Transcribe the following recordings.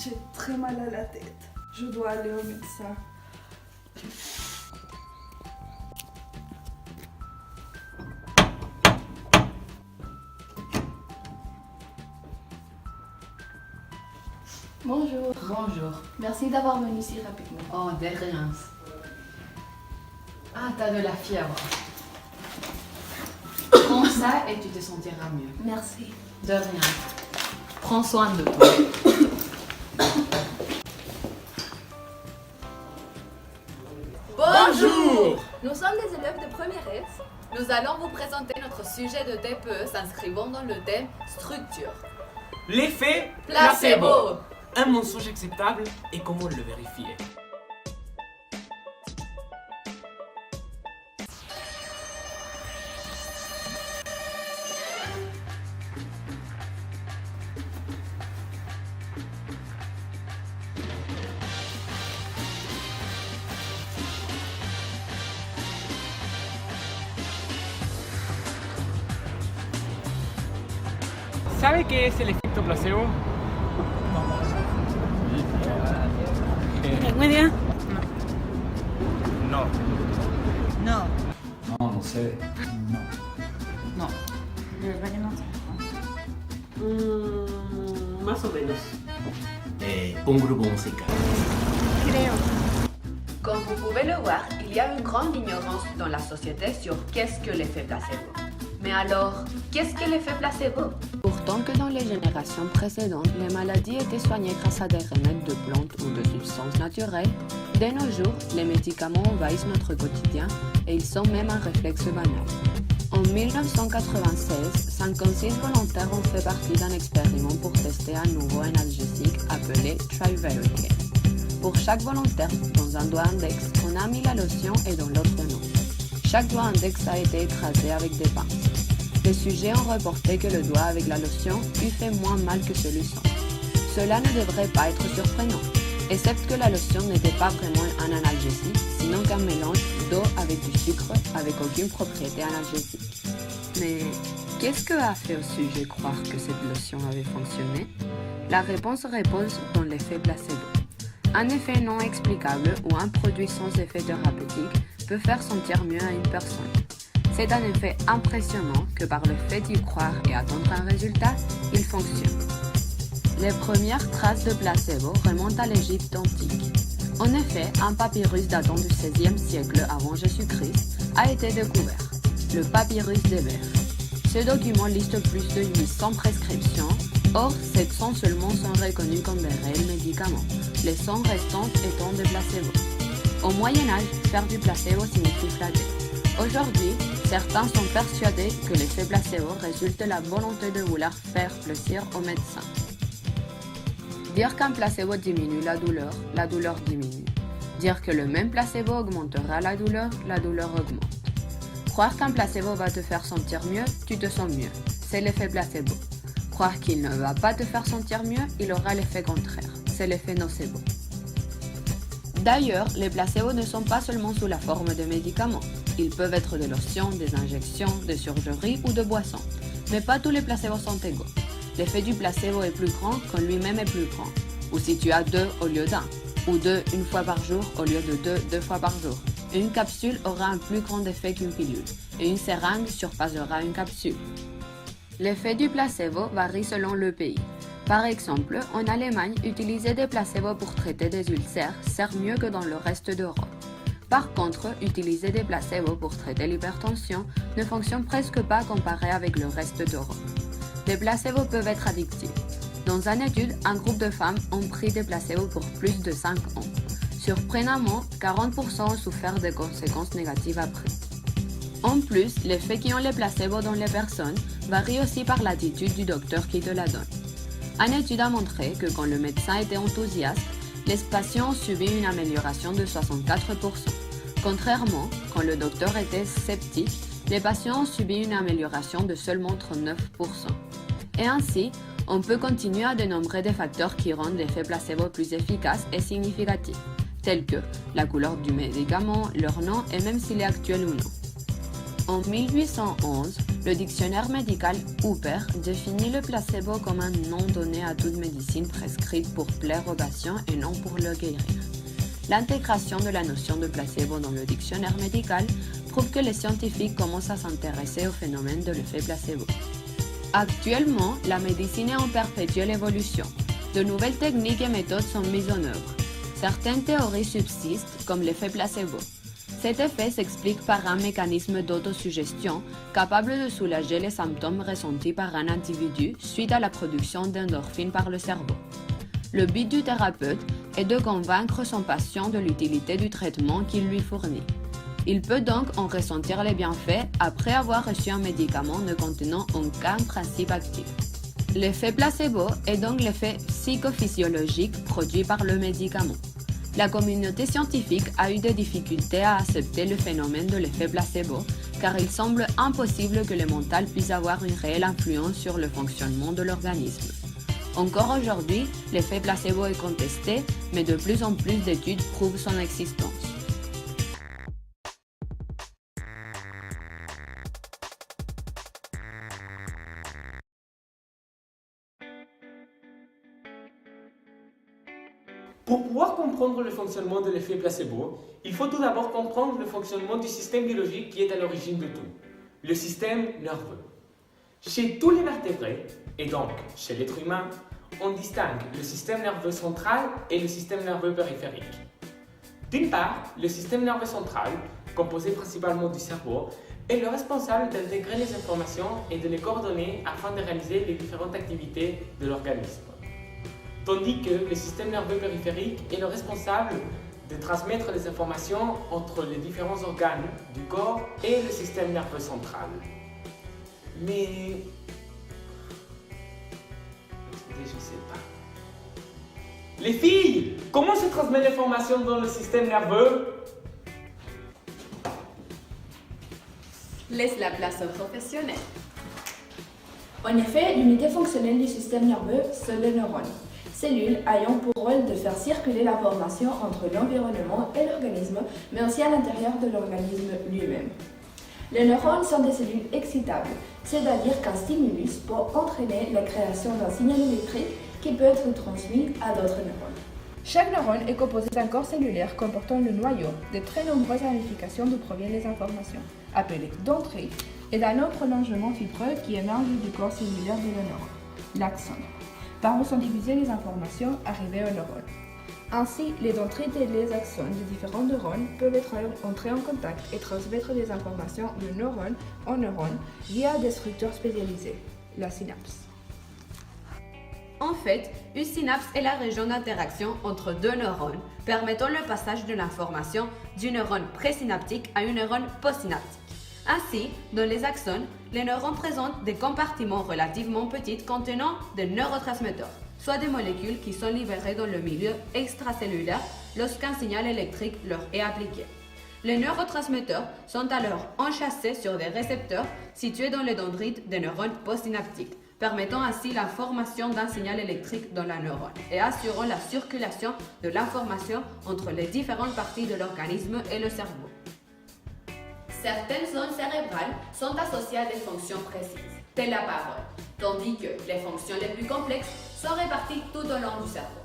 J'ai très mal à la tête. Je dois aller au médecin. Bonjour. Bonjour. Merci d'avoir venu si rapidement. Oh, de rien. Ah, t'as de la fièvre. Prends ça et tu te sentiras mieux. Merci. De rien. Prends soin de toi. Bonjour! Nous sommes des élèves de première S. Nous allons vous présenter notre sujet de TPE s'inscrivant dans le thème structure. L'effet Placebo! Un mensonge acceptable et comment le vérifier. ¿Sabe qué es el efecto placebo? ¿Tengo idea? No. No. No, no sé. No. De verdad que no sé. Más o menos. Un grupo musical. Creo. Comme vous pouvez le voir, il y a une grande ignorance dans la société sur qu'est-ce que l'effet placebo. Mais alors, qu'est-ce que l'effet placebo? Pourtant que dans les générations précédentes, les maladies étaient soignées grâce à des remèdes de plantes ou de substances naturelles, de nos jours, les médicaments envahissent notre quotidien et ils sont même un réflexe banal. En 1996, 56 volontaires ont fait partie d'un expériment pour tester un nouveau analgésique appelé Trivaricate. Pour chaque volontaire, dans un doigt index, on a mis la lotion et dans l'autre non. Chaque doigt index a été écrasé avec des pinces. Les sujets ont reporté que le doigt avec la lotion eût fait moins mal que celui sans. Cela ne devrait pas être surprenant, excepté que la lotion n'était pas vraiment un analgésique, sinon qu'un mélange d'eau avec du sucre avec aucune propriété analgésique. Mais qu'est-ce que a fait au sujet croire que cette lotion avait fonctionné? La réponse repose dans l'effet placebo. Un effet non explicable ou un produit sans effet thérapeutique peut faire sentir mieux à une personne. C'est un effet impressionnant que par le fait d'y croire et attendre un résultat, il fonctionne. Les premières traces de placebo remontent à l'Égypte antique. En effet, un papyrus datant du XVIe siècle avant Jésus-Christ a été découvert, le papyrus d'Héber. Ce document liste plus de 800 prescriptions, or 700 seulement sont reconnues comme des réels médicaments, les 100 restantes étant des placebos. Au Moyen-Âge, faire du placebo signifie flatter. Aujourd'hui, certains sont persuadés que l'effet placebo résulte de la volonté de vouloir faire plaisir aux médecins. Dire qu'un placebo diminue la douleur diminue. Dire que le même placebo augmentera la douleur augmente. Croire qu'un placebo va te faire sentir mieux, tu te sens mieux. C'est l'effet placebo. Croire qu'il ne va pas te faire sentir mieux, il aura l'effet contraire. C'est l'effet nocebo. D'ailleurs, les placebos ne sont pas seulement sous la forme de médicaments. Ils peuvent être des lotions, des injections, des surgeries ou de boissons. Mais pas tous les placebos sont égaux. L'effet du placebo est plus grand quand lui-même est plus grand. Ou si tu as 2 au lieu d'1. Ou 2 une fois par jour au lieu de 2 fois par jour. Une capsule aura un plus grand effet qu'une pilule. Et une seringue surpassera une capsule. L'effet du placebo varie selon le pays. Par exemple, en Allemagne, utiliser des placebos pour traiter des ulcères sert mieux que dans le reste d'Europe. Par contre, utiliser des placebos pour traiter l'hypertension ne fonctionne presque pas comparé avec le reste d'Europe. Les placebos peuvent être addictifs. Dans une étude, un groupe de femmes ont pris des placebos pour plus de 5 ans. Surprenamment, 40% ont souffert de conséquences négatives après. En plus, l'effet qu'ont les placebos dans les personnes varie aussi par l'attitude du docteur qui te la donne. Une étude a montré que quand le médecin était enthousiaste, les patients ont subi une amélioration de 64%. Contrairement, quand le docteur était sceptique, les patients ont subi une amélioration de seulement 39%. Et ainsi, on peut continuer à dénombrer des facteurs qui rendent l'effet placebo plus efficace et significatif, tels que la couleur du médicament, leur nom et même s'il est actuel ou non. En 1811, Le dictionnaire médical Hooper définit le placebo comme un nom donné à toute médecine prescrite pour plaire aux patients et non pour le guérir. L'intégration de la notion de placebo dans le dictionnaire médical prouve que les scientifiques commencent à s'intéresser au phénomène de l'effet placebo. Actuellement, la médecine est en perpétuelle évolution. De nouvelles techniques et méthodes sont mises en œuvre. Certaines théories subsistent, comme l'effet placebo. Cet effet s'explique par un mécanisme d'autosuggestion capable de soulager les symptômes ressentis par un individu suite à la production d'endorphines par le cerveau. Le but du thérapeute est de convaincre son patient de l'utilité du traitement qu'il lui fournit. Il peut donc en ressentir les bienfaits après avoir reçu un médicament ne contenant aucun principe actif. L'effet placebo est donc l'effet psychophysiologique produit par le médicament. La communauté scientifique a eu des difficultés à accepter le phénomène de l'effet placebo, car il semble impossible que le mental puisse avoir une réelle influence sur le fonctionnement de l'organisme. Encore aujourd'hui, l'effet placebo est contesté, mais de plus en plus d'études prouvent son existence. Pour pouvoir comprendre le fonctionnement de l'effet placebo, il faut tout d'abord comprendre le fonctionnement du système biologique qui est à l'origine de tout, le système nerveux. Chez tous les vertébrés, et donc chez l'être humain, on distingue le système nerveux central et le système nerveux périphérique. D'une part, le système nerveux central, composé principalement du cerveau, est le responsable d'intégrer les informations et de les coordonner afin de réaliser les différentes activités de l'organisme. Tandis que le système nerveux périphérique est le responsable de transmettre les informations entre les différents organes du corps et le système nerveux central. Mais... je sais pas. Les filles, comment se transmet l'information dans le système nerveux? Laisse la place aux professionnels. En effet, l'unité fonctionnelle du système nerveux, c'est le neurone. Cellules ayant pour rôle de faire circuler l'information entre l'environnement et l'organisme, mais aussi à l'intérieur de l'organisme lui-même. Les neurones sont des cellules excitables, c'est-à-dire qu'un stimulus peut entraîner la création d'un signal électrique qui peut être transmis à d'autres neurones. Chaque neurone est composé d'un corps cellulaire comportant le noyau de très nombreuses ramifications d'où proviennent les informations, appelées dendrites, et d'un long prolongement fibreux qui émerge du corps cellulaire de le neurone, l'axone, par où sont divisées les informations arrivées au neurone. Ainsi, les dendrites et les axones de différents neurones peuvent entrer en contact et transmettre des informations de neurone en neurone via des structures spécialisées, la synapse. En fait, une synapse est la région d'interaction entre deux neurones, permettant le passage de l'information du neurone présynaptique à un neurone postsynaptique. Ainsi, dans les axones, les neurones présentent des compartiments relativement petits contenant des neurotransmetteurs, soit des molécules qui sont libérées dans le milieu extracellulaire lorsqu'un signal électrique leur est appliqué. Les neurotransmetteurs sont alors enchâssés sur des récepteurs situés dans les dendrites des neurones postsynaptiques, permettant ainsi la formation d'un signal électrique dans la neurone et assurant la circulation de l'information entre les différentes parties de l'organisme et le cerveau. Certaines zones cérébrales sont associées à des fonctions précises, telles la parole, tandis que les fonctions les plus complexes sont réparties tout au long du cerveau.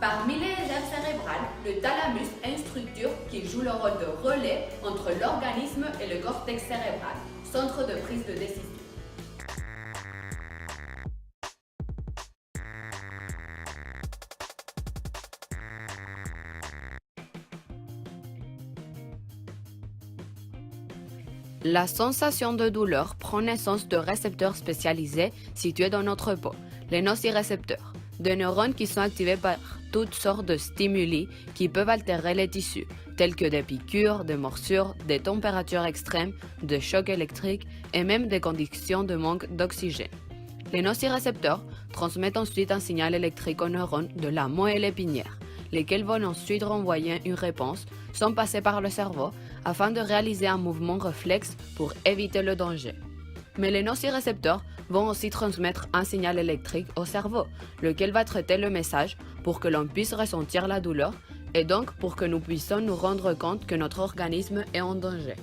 Parmi les aires cérébrales, le thalamus est une structure qui joue le rôle de relais entre l'organisme et le cortex cérébral, centre de prise de décision. La sensation de douleur prend naissance de récepteurs spécialisés situés dans notre peau, les nocirécepteurs, des neurones qui sont activés par toutes sortes de stimuli qui peuvent altérer les tissus, tels que des piqûres, des morsures, des températures extrêmes, des chocs électriques et même des conditions de manque d'oxygène. Les nocirécepteurs transmettent ensuite un signal électrique aux neurones de la moelle épinière, lesquels vont ensuite renvoyer une réponse sans passer par le cerveau afin de réaliser un mouvement réflexe pour éviter le danger. Mais les nocirécepteurs vont aussi transmettre un signal électrique au cerveau, lequel va traiter le message pour que l'on puisse ressentir la douleur et donc pour que nous puissions nous rendre compte que notre organisme est en danger.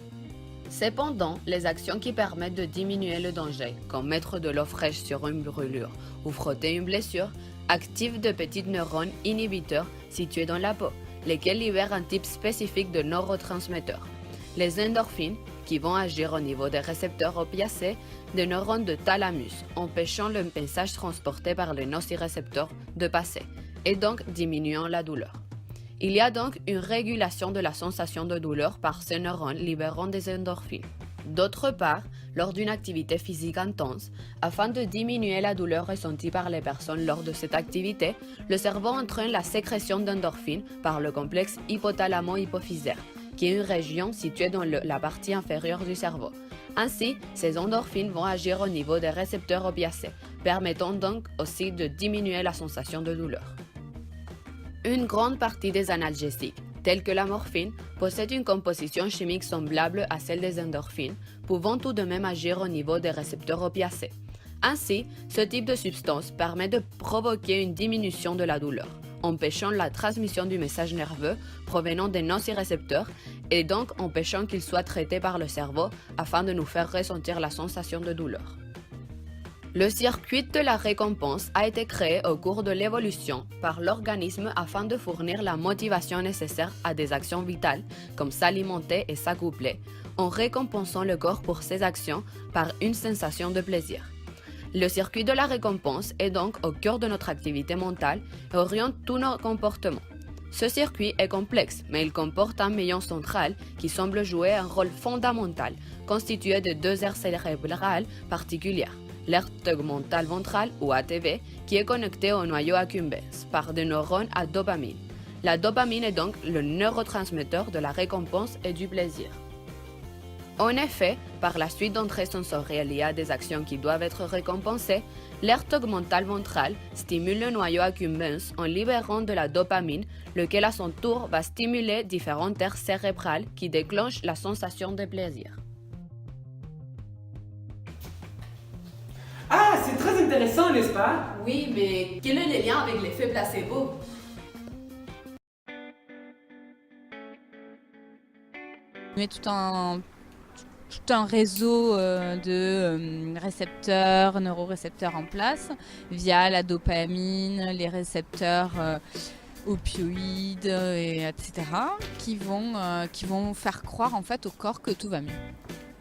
Cependant, les actions qui permettent de diminuer le danger, comme mettre de l'eau fraîche sur une brûlure ou frotter une blessure, activent de petits neurones inhibiteurs situés dans la peau, lesquels libèrent un type spécifique de neurotransmetteurs. Les endorphines, qui vont agir au niveau des récepteurs opiacés des neurones de thalamus, empêchant le message transporté par les nocirécepteurs de passer, et donc diminuant la douleur. Il y a donc une régulation de la sensation de douleur par ces neurones libérant des endorphines. D'autre part, lors d'une activité physique intense, afin de diminuer la douleur ressentie par les personnes lors de cette activité, le cerveau entraîne la sécrétion d'endorphines par le complexe hypothalamo-hypophysaire, qui est une région située dans la partie inférieure du cerveau. Ainsi, ces endorphines vont agir au niveau des récepteurs opiacés, permettant donc aussi de diminuer la sensation de douleur. Une grande partie des analgésiques, tels que la morphine, possède une composition chimique semblable à celle des endorphines, pouvant tout de même agir au niveau des récepteurs opiacés. Ainsi, ce type de substance permet de provoquer une diminution de la douleur, empêchant la transmission du message nerveux provenant des nocirécepteurs et donc empêchant qu'il soit traité par le cerveau afin de nous faire ressentir la sensation de douleur. Le circuit de la récompense a été créé au cours de l'évolution par l'organisme afin de fournir la motivation nécessaire à des actions vitales comme s'alimenter et s'accoupler, en récompensant le corps pour ses actions par une sensation de plaisir. Le circuit de la récompense est donc au cœur de notre activité mentale et oriente tous nos comportements. Ce circuit est complexe, mais il comporte un maillon central qui semble jouer un rôle fondamental, constitué de deux aires cérébrales particulières. L'aire tegmentale ventrale, ou ATV, qui est connectée au noyau accumbens par des neurones à dopamine. La dopamine est donc le neurotransmetteur de la récompense et du plaisir. En effet, par la suite d'entrées sensorielles liées à des actions qui doivent être récompensées, l'aire tegmentale ventrale stimule le noyau accumbens en libérant de la dopamine, lequel à son tour va stimuler différentes aires cérébrales qui déclenchent la sensation de plaisir. Ah, c'est très intéressant, n'est-ce pas? Oui, mais quel est le lien avec l'effet placebo? met tout un réseau de récepteurs, neurorécepteurs en place via la dopamine, les récepteurs opioïdes, etc. qui vont faire croire en fait au corps que tout va mieux.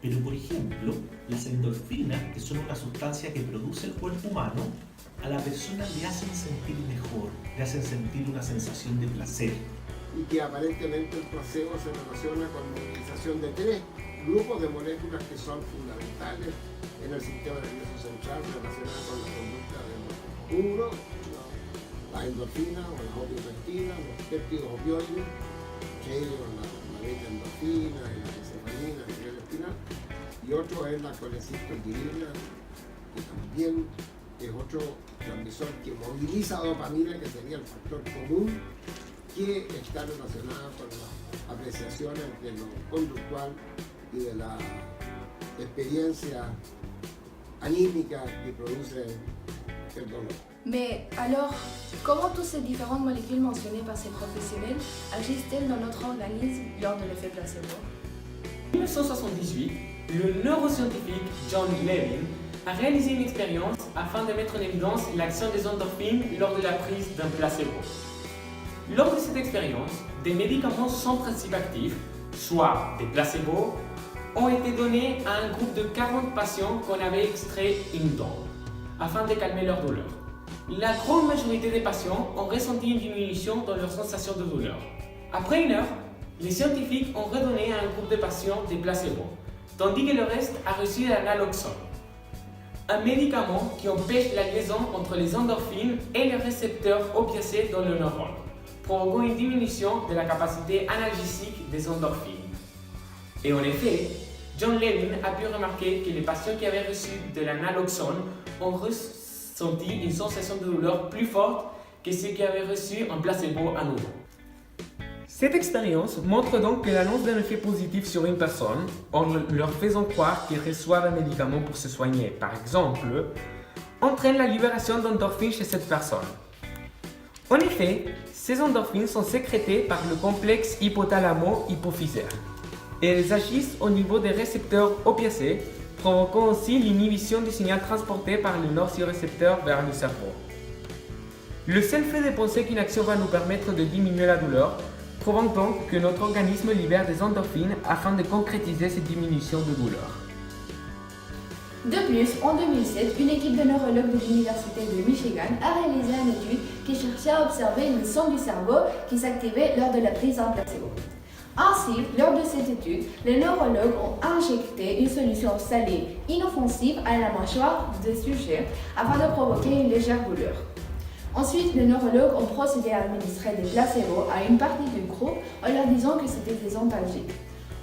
Pero por ejemplo, las endorfinas, que son una sustancia que produce el cuerpo humano, a la persona le hacen sentir mejor, le hacen sentir una sensación de placer. Y que aparentemente el placebo se relaciona con la movilización de tres grupos de moléculas que son fundamentales en el sistema nervioso central relacionadas con la conducta de uno, la endorfina o las opioides, los péptidos opioides, entre ellos la beta-endorfina y la encefalina a nivel espinal, y otro es la colecistilina, que también es otro transmisor que moviliza dopamina, que sería el factor común que está relacionada con las apreciaciones de lo conductual y de la experiencia anímica que produce el dolor. Mais alors, comment toutes ces différentes molécules mentionnées par ces professionnels agissent-elles dans notre organisme lors de l'effet placebo? En 1978, le neuroscientifique John Levin a réalisé une expérience afin de mettre en évidence l'action des endorphines lors de la prise d'un placebo. Lors de cette expérience, des médicaments sans principe actif, soit des placebos, ont été donnés à un groupe de 40 patients qu'on avait extrait une dent, afin de calmer leur douleur. La grande majorité des patients ont ressenti une diminution dans leur sensation de douleur. Après une heure, les scientifiques ont redonné à un groupe de patients des placebos, tandis que le reste a reçu la naloxone, un médicament qui empêche la liaison entre les endorphines et les récepteurs opiacés dans le neurone, provoquant une diminution de la capacité analgésique des endorphines. Et en effet, John Levin a pu remarquer que les patients qui avaient reçu de la naloxone ont ressenti une sensation de douleur plus forte que ceux qui avaient reçu un placebo à nouveau. Cette expérience montre donc que l'annonce d'un effet positif sur une personne, en leur faisant croire qu'ils reçoivent un médicament pour se soigner, par exemple, entraîne la libération d'endorphines chez cette personne. En effet, ces endorphines sont sécrétées par le complexe hypothalamo-hypophysaire. et elles agissent au niveau des récepteurs opiacés, provoquant aussi l'inhibition du signal transporté par le nocicepteur vers le cerveau. Le seul fait de penser qu'une action va nous permettre de diminuer la douleur prouve donc que notre organisme libère des endorphines afin de concrétiser cette diminution de douleur. De plus, en 2007, une équipe de neurologues de l'Université de Michigan a réalisé une étude qui cherchait à observer une zone du cerveau qui s'activait lors de la prise en placebo. Ainsi, lors de cette étude, les neurologues ont injecté une solution salée inoffensive à la mâchoire des sujets afin de provoquer une légère douleur. Ensuite, les neurologues ont procédé à administrer des placebos à une partie du groupe en leur disant que c'était des antalgiques.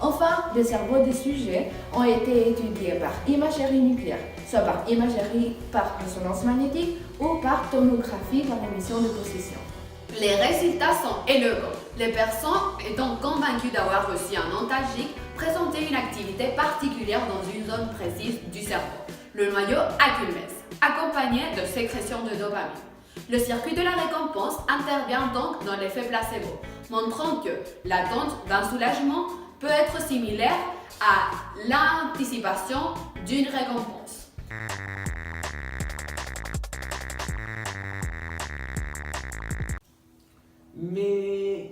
Enfin, les cerveaux des sujets ont été étudiés par imagerie nucléaire, soit par imagerie par résonance magnétique ou par tomographie par émission de possession. Les résultats sont élégants. Les personnes étant convaincues d'avoir reçu un antalgique présentaient une activité particulière dans une zone précise du cerveau, le noyau accumbens, accompagné de sécrétion de dopamine. Le circuit de la récompense intervient donc dans l'effet placebo, montrant que l'attente d'un soulagement peut être similaire à l'anticipation d'une récompense. Mais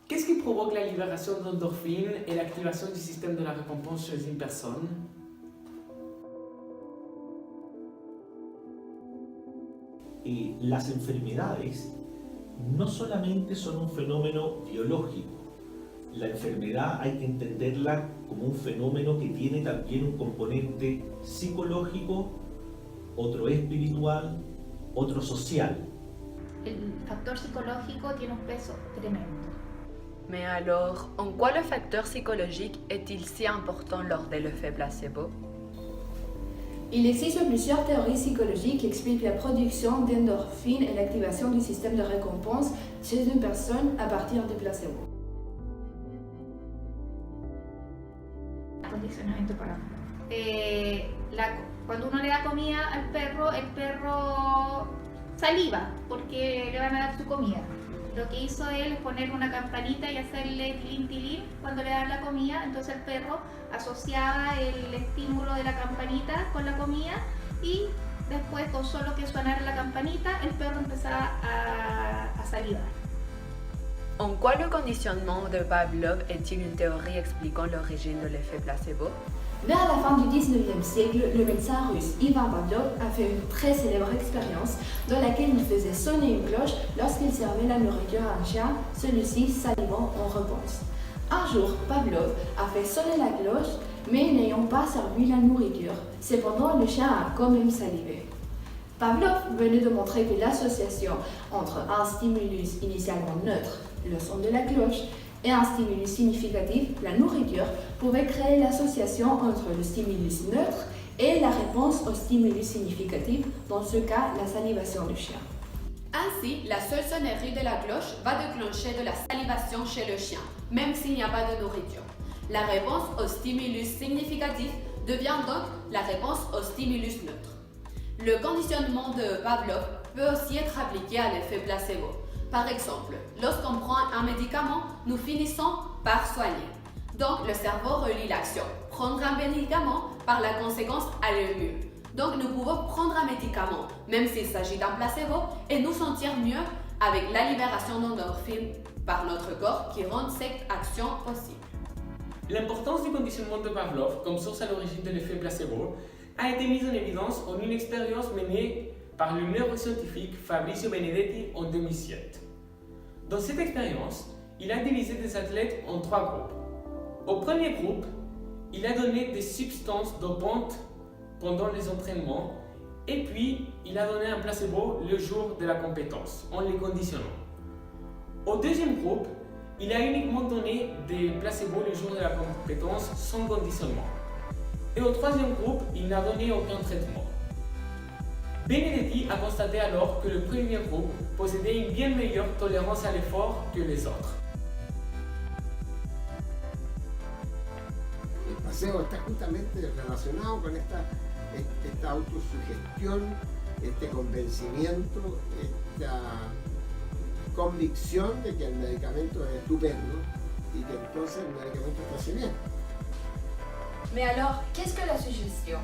qu'est-ce qui provoque la libération d'endorphines et l'activation du système de la récompense chez une personne? Las enfermedades no solamente son un fenómeno biológico. La enfermedad hay que entenderla como un fenómeno que tiene también un componente psicológico, otro espiritual, otro social. El factor psicológico tiene un peso tremendo. Mais alors, en quoi le facteur psychologique est-il si important lors de l'effet placebo? Il existe plusieurs théories psychologiques qui expliquent la production d'endorphines et l'activation du système de récompense chez une personne à partir du placebo. Condicionamiento para cuando uno le da comida al perro, el perro saliva porque le van a dar su comida. Lo que hizo él es poner una campanita y hacerle tilín tilín cuando le dan la comida, entonces el perro asociaba el estímulo de la campanita con la comida y después con solo que sonara la campanita el perro empezaba a salivar. En quoi le conditionnement de Pavlov est-il une théorie expliquant l'origine de l'effet placebo? Vers la fin du 19e siècle, le médecin russe Ivan Pavlov a fait une très célèbre expérience dans laquelle il faisait sonner une cloche lorsqu'il servait la nourriture à un chien, celui-ci salivant en réponse. Un jour, Pavlov a fait sonner la cloche, mais n'ayant pas servi la nourriture. Cependant, le chien a quand même salivé. Pavlov venait de montrer que l'association entre un stimulus initialement neutre, le son de la cloche, et un stimulus significatif, la nourriture, pouvait créer l'association entre le stimulus neutre et la réponse au stimulus significatif, dans ce cas la salivation du chien. Ainsi, la seule sonnerie de la cloche va déclencher de la salivation chez le chien, même s'il n'y a pas de nourriture. La réponse au stimulus significatif devient donc la réponse au stimulus neutre. Le conditionnement de Pavlov peut aussi être appliqué à l'effet placebo. Par exemple, lorsqu'on prend un médicament, nous finissons par soigner. Donc, le cerveau relie l'action. Prendre un médicament, par la conséquence, aller mieux. Donc, nous pouvons prendre un médicament, même s'il s'agit d'un placebo, et nous sentir mieux avec la libération d'endorphines par notre corps qui rend cette action possible. L'importance du conditionnement de Pavlov comme source à l'origine de l'effet placebo a été mise en évidence en une expérience menée par le neuroscientifique Fabrizio Benedetti en 2007. Dans cette expérience, il a divisé des athlètes en 3 groupes. Au premier groupe, il a donné des substances dopantes pendant les entraînements et puis il a donné un placebo le jour de la compétence en les conditionnant. Au deuxième groupe, il a uniquement donné des placebos le jour de la compétence sans conditionnement. Et au troisième groupe, il n'a donné aucun traitement. Benedetti a constaté alors que le premier groupe possédait une bien meilleure tolérance à l'effort que les autres. El placebo está justamente relacionado con esta autosugestión, este convencimiento, esta convicción de que el medicamento es estupendo y que entonces el medicamento está hace bien. Mais alors, qu'est-ce que la suggestion?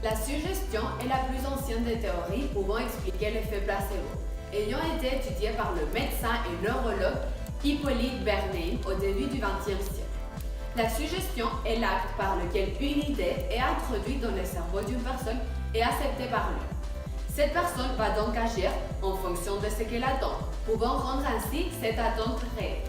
La suggestion est la plus ancienne des théories pouvant expliquer l'effet placebo, ayant été étudiée par le médecin et neurologue Hippolyte Bernheim au début du XXe siècle. La suggestion est l'acte par lequel une idée est introduite dans le cerveau d'une personne et acceptée par lui. Cette personne va donc agir en fonction de ce qu'elle attend, pouvant rendre ainsi cette attente réelle.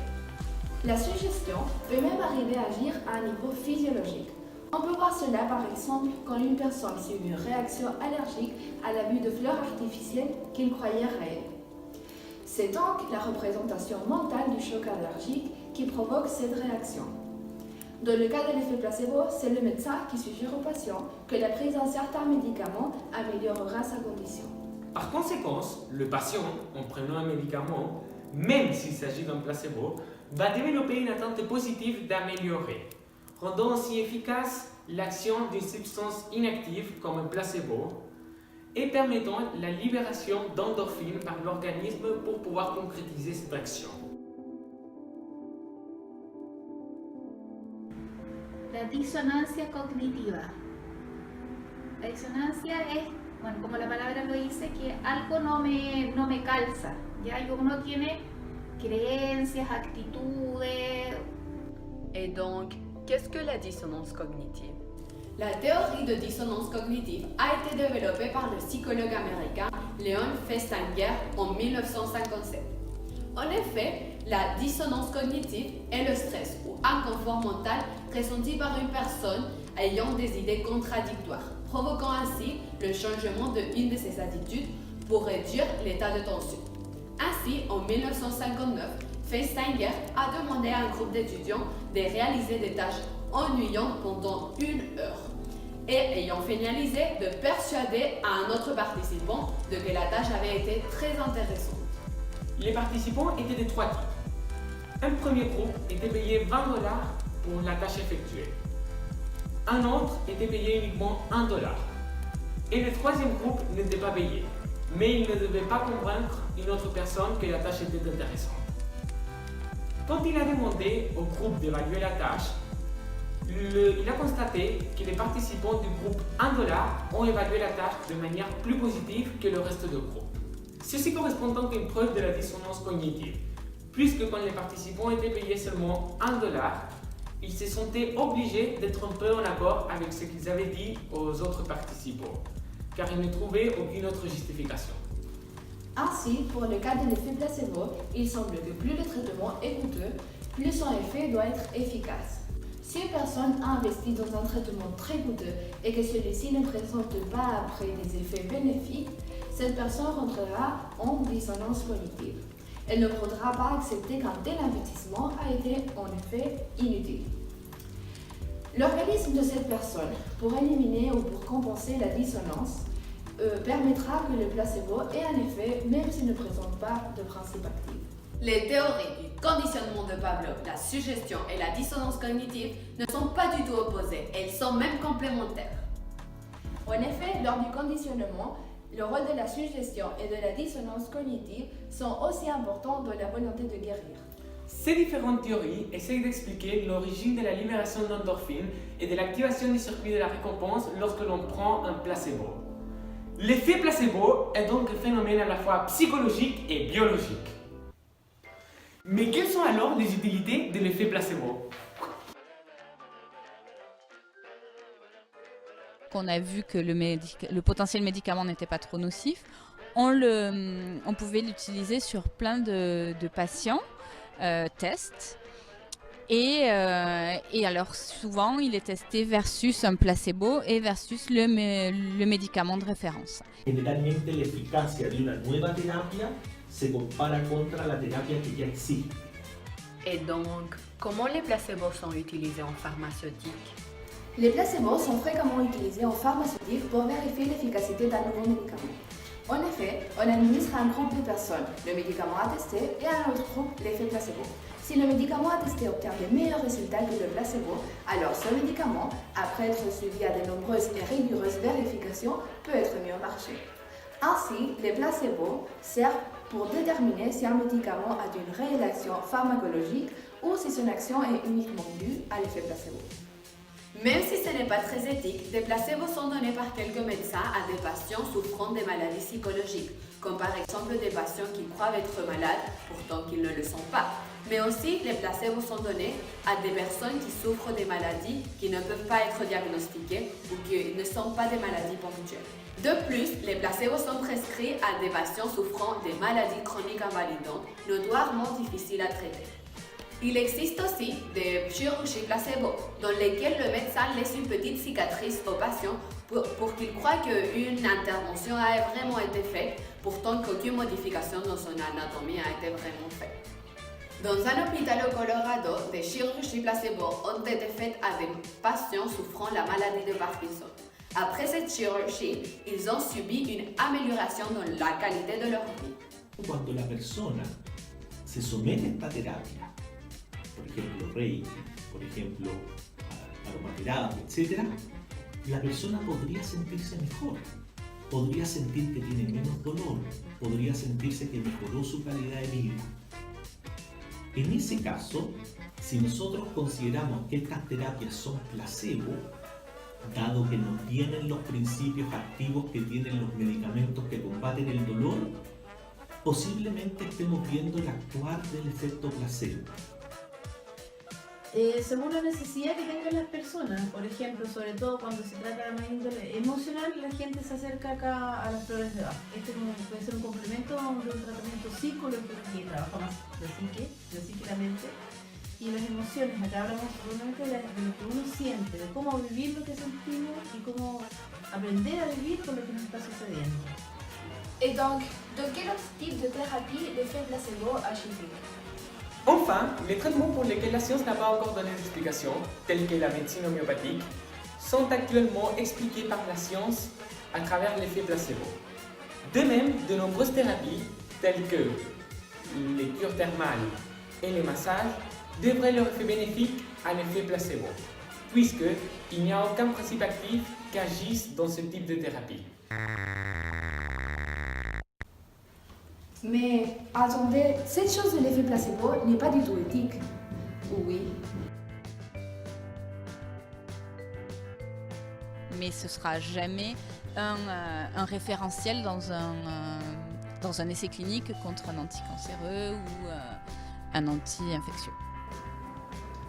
La suggestion peut même arriver à agir à un niveau physiologique. On peut voir cela par exemple quand une personne subit une réaction allergique à la vue de fleurs artificielles qu'il croyait réelles. C'est donc la représentation mentale du choc allergique qui provoque cette réaction. Dans le cas de l'effet placebo, c'est le médecin qui suggère au patient que la prise d'un certain médicament améliorera sa condition. Par conséquent, le patient, en prenant un médicament, même s'il s'agit d'un placebo, va développer une attente positive d'améliorer, rendant ainsi efficace l'action d'une substance inactive comme un placebo et permettant la libération d'endorphines par l'organisme pour pouvoir concrétiser cette action. La disonancia cognitiva. La disonancia es, bueno, como la palabra lo dice, que algo no me calza. Ya uno tiene creencias, actitudes. Et donc, qu'est-ce que la dissonance cognitive? La théorie de dissonance cognitive a été développée par le psychologue américain Leon Festinger en 1957. En effet, la dissonance cognitive est le stress ou inconfort mental ressenti par une personne ayant des idées contradictoires, provoquant ainsi le changement d'une de ses attitudes pour réduire l'état de tension. Ainsi, en 1959, Festinger a demandé à un groupe d'étudiants de réaliser des tâches ennuyantes pendant 1 heure et, ayant finalisé, de persuader à un autre participant de que la tâche avait été très intéressante. Les participants étaient de 3 types. Un premier groupe était payé $20 pour la tâche effectuée. Un autre était payé uniquement $1. Et le troisième groupe n'était pas payé, mais il ne devait pas convaincre une autre personne que la tâche était intéressante. Quand il a demandé au groupe d'évaluer la tâche, il a constaté que les participants du groupe $1 ont évalué la tâche de manière plus positive que le reste du groupe. Ceci correspond donc à une preuve de la dissonance cognitive, puisque quand les participants étaient payés seulement $1, ils se sentaient obligés d'être un peu en accord avec ce qu'ils avaient dit aux autres participants, car ils ne trouvaient aucune autre justification. Ainsi, pour le cas de l'effet placebo, il semble que plus le traitement est coûteux, plus son effet doit être efficace. Si une personne a investi dans un traitement très coûteux et que celui-ci ne présente pas après des effets bénéfiques, cette personne rentrera en dissonance cognitive. Elle ne pourra pas accepter qu'un tel investissement a été en effet inutile. L'organisme de cette personne, pour éliminer ou pour compenser la dissonance, permettra que le placebo ait un effet même s'il ne présente pas de principe actif. Les théories du conditionnement de Pavlov, la suggestion et la dissonance cognitive ne sont pas du tout opposées, elles sont même complémentaires. En effet, lors du conditionnement, le rôle de la suggestion et de la dissonance cognitive sont aussi importants dans la volonté de guérir. Ces différentes théories essayent d'expliquer l'origine de la libération d'endorphines et de l'activation du circuit de la récompense lorsque l'on prend un placebo. L'effet placebo est donc un phénomène à la fois psychologique et biologique. Mais quelles sont alors les utilités de l'effet placebo? On a vu que le potentiel médicament n'était pas trop nocif, on pouvait l'utiliser sur plein de patients, tests. Et alors souvent, il est testé versus un placebo et versus le médicament de référence. Generalmente la eficacia de una nueva terapia se compara contra la terapia que ya existe. Et donc, comment les placebos sont utilisés en pharmaceutique? Les placebos sont fréquemment utilisés en pharmaceutique pour vérifier l'efficacité d'un nouveau médicament. En effet, on administre à un groupe de personnes le médicament à tester et à un autre groupe l'effet placebo. Si le médicament à tester obtient de meilleurs résultats que le placebo, alors ce médicament, après être suivi à de nombreuses et rigoureuses vérifications, peut être mis au marché. Ainsi, les placebos servent pour déterminer si un médicament a une réelle action pharmacologique ou si son action est uniquement due à l'effet placebo. Même si ce n'est pas très éthique, des placebos sont donnés par quelques médecins à des patients souffrant de maladies psychologiques, comme par exemple des patients qui croient être malades, pourtant qu'ils ne le sont pas. Mais aussi, les placebos sont donnés à des personnes qui souffrent des maladies qui ne peuvent pas être diagnostiquées ou qui ne sont pas des maladies ponctuelles. De plus, les placebos sont prescrits à des patients souffrant de maladies chroniques invalidantes, notoirement difficiles à traiter. Il existe aussi des chirurgies placebo, dans lesquelles le médecin laisse une petite cicatrice au patient pour qu'il croie qu'une intervention a vraiment été faite, pourtant qu'aucune modification dans son anatomie a été vraiment faite. Dans un hôpital au Colorado, des chirurgies placebo ont été faites à des patients souffrant de la maladie de Parkinson. Après cette chirurgie, ils ont subi une amélioration dans la qualité de leur vie. Cuando la persona se somete a esta terapia, por ejemplo Reiki, por ejemplo aromaterapia, etc., la persona podría sentirse mejor, podría sentir que tiene menos dolor, podría sentirse que mejoró su calidad de vida. En ese caso, si nosotros consideramos que estas terapias son placebo, dado que no tienen los principios activos que tienen los medicamentos que combaten el dolor, posiblemente estemos viendo el actuar del efecto placebo. Según la necesidad que tengan las personas, por ejemplo, sobre todo cuando se trata de una índole emocional, la gente se acerca acá a las flores de Bach. Este puede ser un complemento de un tratamiento psicológico que trabaja más la psique, la mente y las emociones. Acá hablamos solamente de lo que uno siente, de cómo vivir lo que sentimos y cómo aprender a vivir con lo que nos está sucediendo. Et donc, de quel autre type de thérapie l'effet placebo agit-il? Enfin, les traitements pour lesquels la science n'a pas encore donné d'explication, tels que la médecine homéopathique, sont actuellement expliqués par la science à travers l'effet placebo. De même, de nombreuses thérapies, telles que les cures thermales et les massages, devraient leur effet bénéfique à l'effet placebo, puisqu'il n'y a aucun principe actif qui agisse dans ce type de thérapie. Mais attendez, cette chose de l'effet placebo n'est pas du tout éthique. Oui. Mais ce sera jamais un référentiel dans un essai clinique contre un anticancéreux ou un anti-infectieux.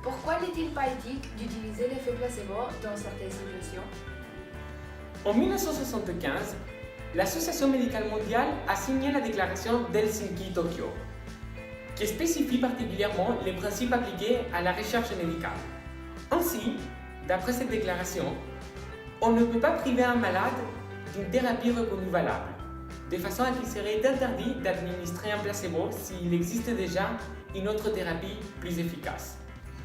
Pourquoi n'est-il pas éthique d'utiliser l'effet placebo dans certaines situations? En 1975, l'Association médicale mondiale a signé la déclaration d'Helsinki-Tokyo, qui spécifie particulièrement les principes appliqués à la recherche médicale. Ainsi, d'après cette déclaration, on ne peut pas priver un malade d'une thérapie reconnue valable, de façon à qu'il serait interdit d'administrer un placebo s'il existe déjà une autre thérapie plus efficace.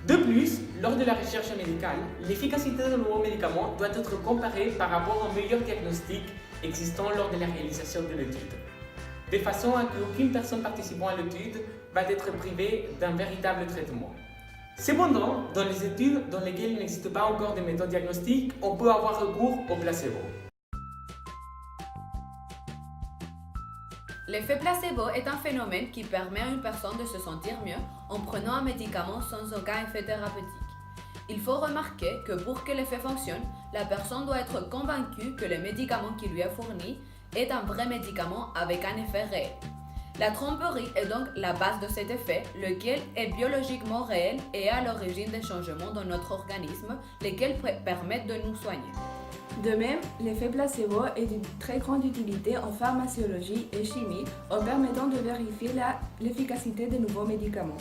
De plus, lors de la recherche médicale, l'efficacité d'un nouveau médicament doit être comparée par rapport au meilleur diagnostic existant lors de la réalisation de l'étude, de façon à qu'aucune personne participant à l'étude va être privée d'un véritable traitement. Cependant, dans les études dans lesquelles il n'existe pas encore de méthode diagnostique, on peut avoir recours au placebo. L'effet placebo est un phénomène qui permet à une personne de se sentir mieux en prenant un médicament sans aucun effet thérapeutique. Il faut remarquer que pour que l'effet fonctionne, la personne doit être convaincue que le médicament qui lui est fourni est un vrai médicament avec un effet réel. La tromperie est donc la base de cet effet, lequel est biologiquement réel et à l'origine des changements dans notre organisme, lesquels permettent de nous soigner. De même, l'effet placebo est d'une très grande utilité en pharmacologie et chimie en permettant de vérifier l'efficacité de nouveaux médicaments.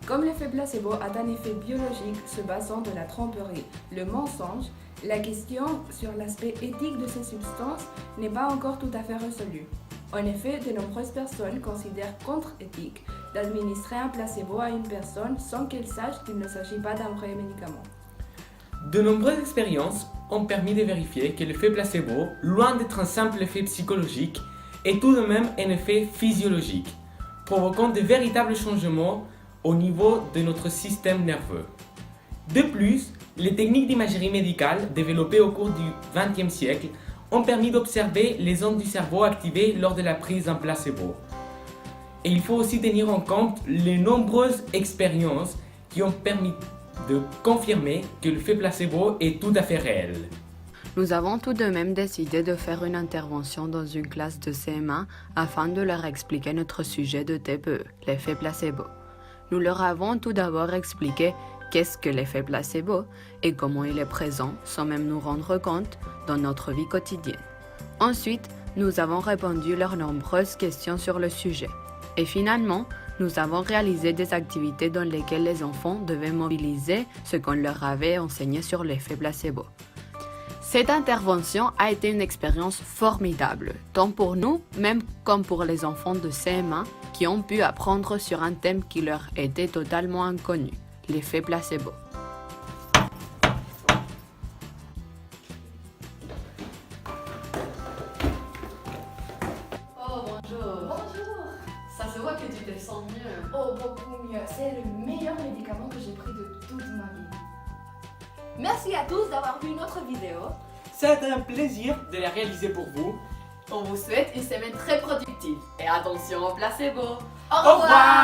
Comme l'effet placebo a un effet biologique se basant de la tromperie, le mensonge, la question sur l'aspect éthique de ces substances n'est pas encore tout à fait résolue. En effet, de nombreuses personnes considèrent contre-éthique d'administrer un placebo à une personne sans qu'elle sache qu'il ne s'agit pas d'un vrai médicament. De nombreuses expériences ont permis de vérifier que l'effet placebo, loin d'être un simple effet psychologique, est tout de même un effet physiologique, provoquant de véritables changements au niveau de notre système nerveux. De plus, les techniques d'imagerie médicale développées au cours du XXe siècle ont permis d'observer les ondes du cerveau activées lors de la prise d'un placebo. Et il faut aussi tenir en compte les nombreuses expériences qui ont permis de confirmer que l'effet placebo est tout à fait réel. Nous avons tout de même décidé de faire une intervention dans une classe de CM1 afin de leur expliquer notre sujet de TPE, l'effet placebo. Nous leur avons tout d'abord expliqué qu'est-ce que l'effet placebo et comment il est présent sans même nous rendre compte dans notre vie quotidienne. Ensuite, nous avons répondu leurs nombreuses questions sur le sujet. Et finalement, nous avons réalisé des activités dans lesquelles les enfants devaient mobiliser ce qu'on leur avait enseigné sur l'effet placebo. Cette intervention a été une expérience formidable, tant pour nous, même comme pour les enfants de CM1 qui ont pu apprendre sur un thème qui leur était totalement inconnu, l'effet placebo. Oh, bonjour. Bonjour. Ça se voit que tu te sens mieux. Oh, beaucoup mieux. C'est le meilleur médicament que j'ai pris de toute ma vie. Merci à tous d'avoir vu notre vidéo. C'est un plaisir de la réaliser pour vous. On vous souhaite une semaine très productive. Et attention au placebo. Au revoir.